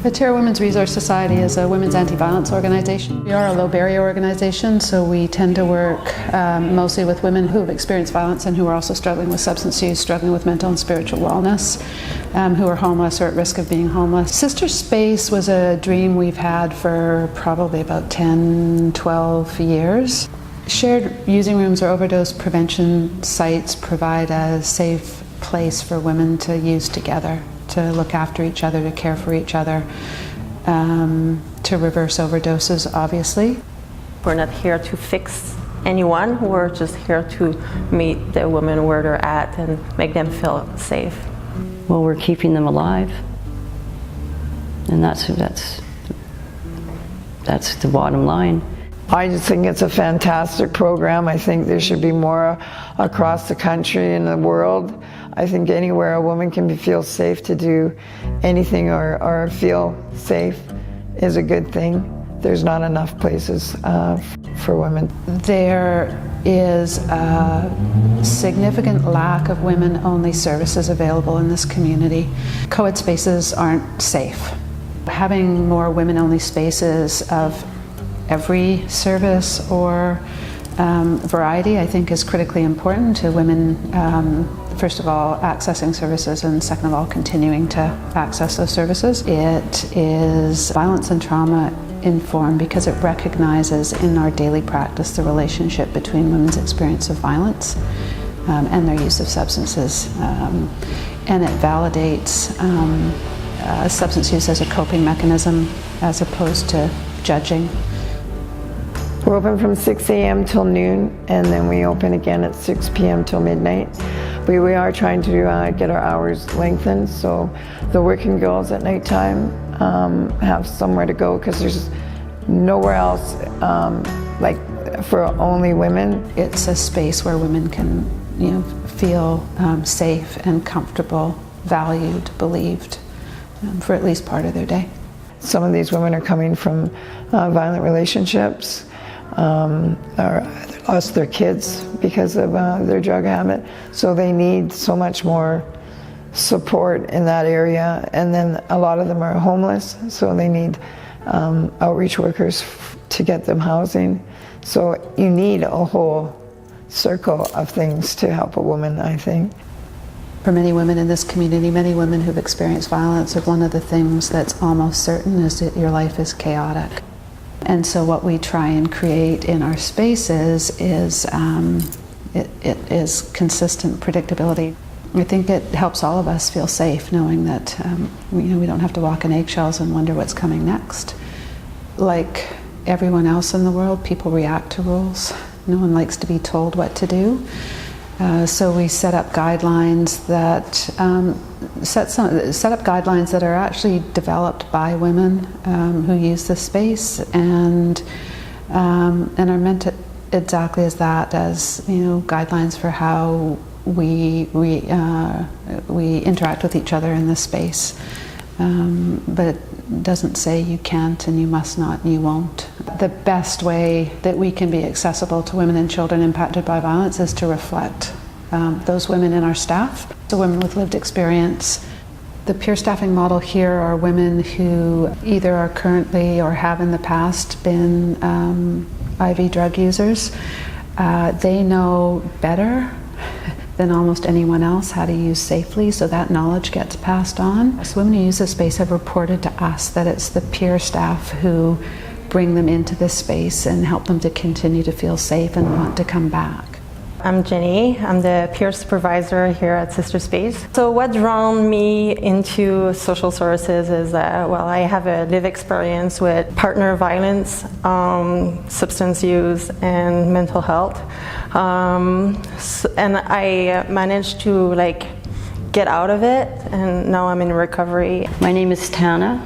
The Terra Women's Resource Society is a women's anti-violence organization. We are a low-barrier organization, so we tend to work mostly with women who have experienced violence and who are also struggling with substance use, struggling with mental and spiritual wellness, who are homeless or at risk of being homeless. SisterSpace was a dream we've had for probably about 10, 12 years. Shared using rooms or overdose prevention sites provide a safe place for women to use together, to look after each other, to care for each other, to reverse overdoses, obviously. We're not here to fix anyone, we're just here to meet the women where they're at and make them feel safe. Well, we're keeping them alive, and that's the bottom line. I just think it's a fantastic program. I think there should be more across the country and the world. I think anywhere a woman can feel safe to do anything or feel safe is a good thing. There's not enough places for women. There is a significant lack of women-only services available in this community. Co-ed spaces aren't safe. Having more women-only spaces of every service or variety, I think, is critically important to women, first of all, accessing services, and second of all, continuing to access those services. It is violence and trauma informed because it recognizes in our daily practice the relationship between women's experience of violence and their use of substances. And it validates substance use as a coping mechanism as opposed to judging. We're open from 6 a.m. till noon, and then we open again at 6 p.m. till midnight. We are trying to get our hours lengthened so the working girls at nighttime have somewhere to go, because there's nowhere else like for only women. It's a space where women can, feel safe and comfortable, valued, believed for at least part of their day. Some of these women are coming from violent relationships, or lost their kids because of their drug habit, so they need so much more support in that area. And then a lot of them are homeless, so they need outreach workers to get them housing. So you need a whole circle of things to help a woman, I think. For many women in this community, many women who've experienced violence, one of the things that's almost certain is that your life is chaotic. And so what we try and create in our spaces is it is consistent predictability. I think it helps all of us feel safe knowing that we don't have to walk on eggshells and wonder what's coming next. Like everyone else in the world, people react to rules. No one likes to be told what to do. So we set up guidelines that set up guidelines that are actually developed by women who use this space and are meant to exactly as that, as guidelines for how we interact with each other in this space. But it doesn't say you can't and you must not and you won't. The best way that we can be accessible to women and children impacted by violence is to reflect those women in our staff, the women with lived experience. The peer staffing model here are women who either are currently or have in the past been IV drug users. They know better than almost anyone else how to use safely, so that knowledge gets passed on. So women who use this space have reported to us that it's the peer staff who bring them into this space and help them to continue to feel safe and want to come back. I'm Jenny. I'm the peer supervisor here at SisterSpace. So what drawn me into social services is I have a lived experience with partner violence, substance use, and mental health. And I managed to get out of it, and now I'm in recovery. My name is Tana,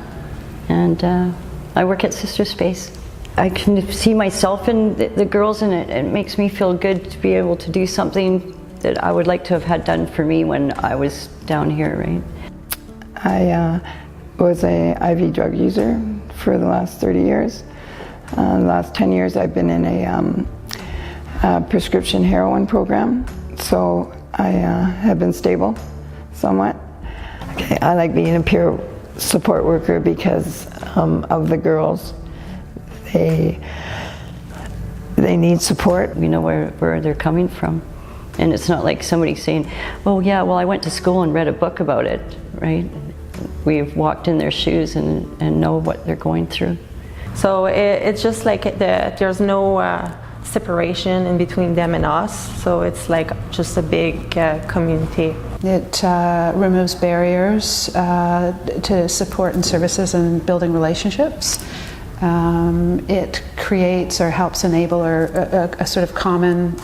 and I work at SisterSpace. I can see myself in the girls, and it makes me feel good to be able to do something that I would like to have had done for me when I was down here, right? I was a IV drug user for the last 30 years. The last 10 years I've been in a prescription heroin program, so I have been stable somewhat. Okay, I like being a peer support worker because of the girls. They need support. We know where they're coming from. And it's not like somebody saying, oh yeah, well I went to school and read a book about it, right? We've walked in their shoes and know what they're going through. So it's just like there's no separation in between them and us, so it's like just a big community. It removes barriers to support and services and building relationships. It creates or helps enable a sort of common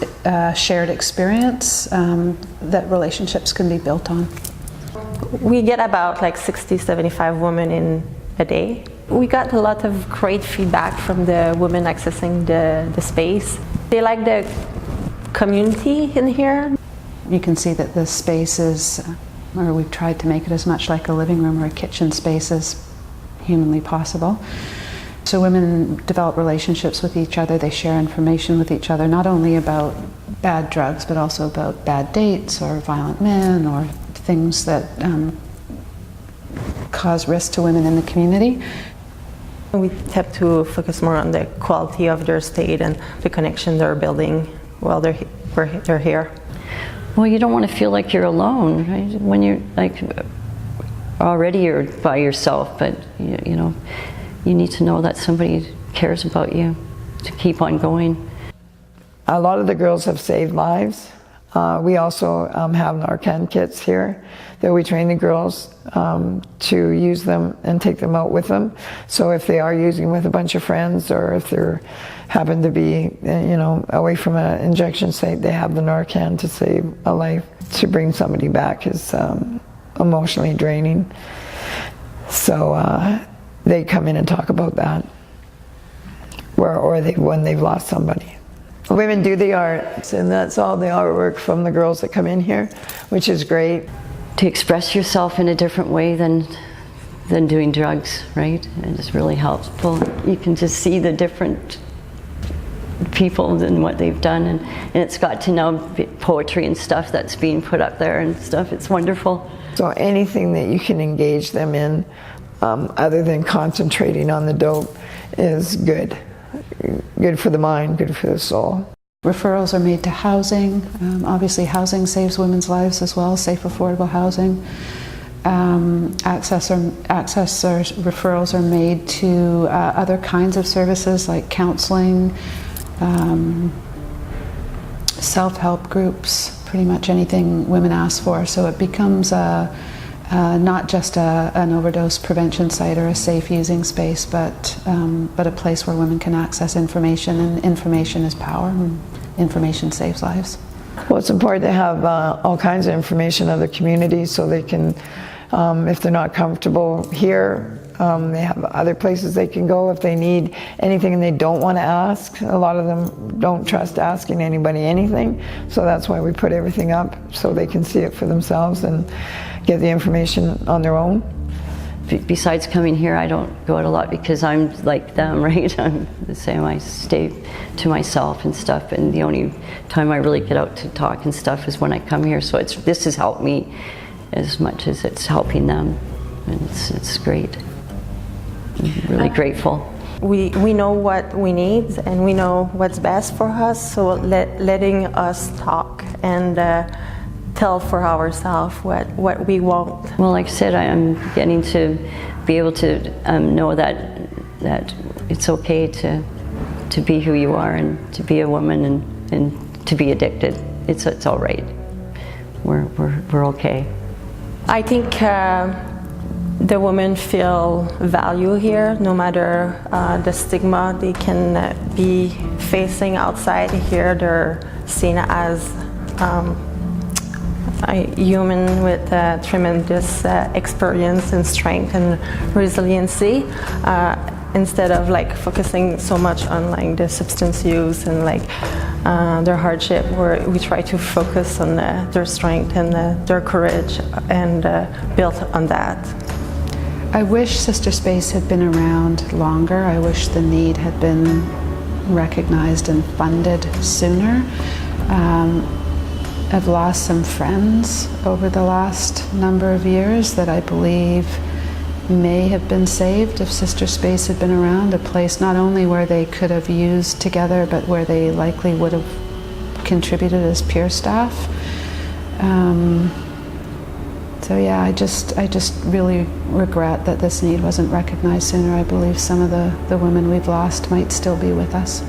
shared experience that relationships can be built on. We get about like 60-75 women in a day. We got a lot of great feedback from the women accessing the space. They like the community in here. You can see that the space is, or we've tried to make it as much like a living room or a kitchen space as humanly possible. So women develop relationships with each other, they share information with each other, not only about bad drugs, but also about bad dates or violent men or things that cause risk to women in the community. We have to focus more on the quality of their state and the connection they're building while they're here. Well, you don't want to feel like you're alone, right? When you're like, already you're by yourself, but you know, you need to know that somebody cares about you to keep on going. A lot of the girls have saved lives. We also have Narcan kits here that we train the girls to use them and take them out with them. So if they are using with a bunch of friends, or if they happen to be, you know, away from an injection site, they have the Narcan to save a life. To bring somebody back is emotionally draining. So they come in and talk about that, or when they've lost somebody. Women do the arts, and that's all the artwork from the girls that come in here, which is great. To express yourself in a different way than doing drugs, right? And it's really helpful. You can just see the different people and what they've done, and it's got to now be poetry and stuff that's being put up there and stuff. It's wonderful. So anything that you can engage them in, other than concentrating on the dope, is good. Good for the mind, good for the soul. Referrals are made to housing. Obviously housing saves women's lives as well, safe, affordable housing. Access or referrals are made to other kinds of services like counseling, self-help groups, pretty much anything women ask for. So it becomes not just an overdose prevention site or a safe using space, but a place where women can access information, and information is power, and information saves lives. Well, it's important to have all kinds of information in other communities so they can, if they're not comfortable here, they have other places they can go if they need anything and they don't want to ask. A lot of them don't trust asking anybody anything, so that's why we put everything up so they can see it for themselves and get the information on their own. Besides coming here, I don't go out a lot because I'm like them, right? I'm the same. I stay to myself and stuff, and the only time I really get out to talk and stuff is when I come here. So this has helped me as much as it's helping them, and it's great. I'm really grateful. We know what we need and we know what's best for us, so letting us talk and tell for ourselves what we want. Well, like I said, I'm getting to be able to know that it's okay to be who you are and to be a woman and to be addicted. It's all right. We're okay. I think the women feel value here, no matter the stigma they can be facing outside. Here they're seen as a human with tremendous experience and strength and resiliency, instead of like focusing so much on like the substance use and like their hardship. We try to focus on their strength and their courage and build on that. I wish SisterSpace had been around longer. I wish the need had been recognized and funded sooner. I've lost some friends over the last number of years that I believe may have been saved if SisterSpace had been around, a place not only where they could have used together, but where they likely would have contributed as peer staff. So yeah, I just really regret that this need wasn't recognized sooner. I believe some of the women we've lost might still be with us.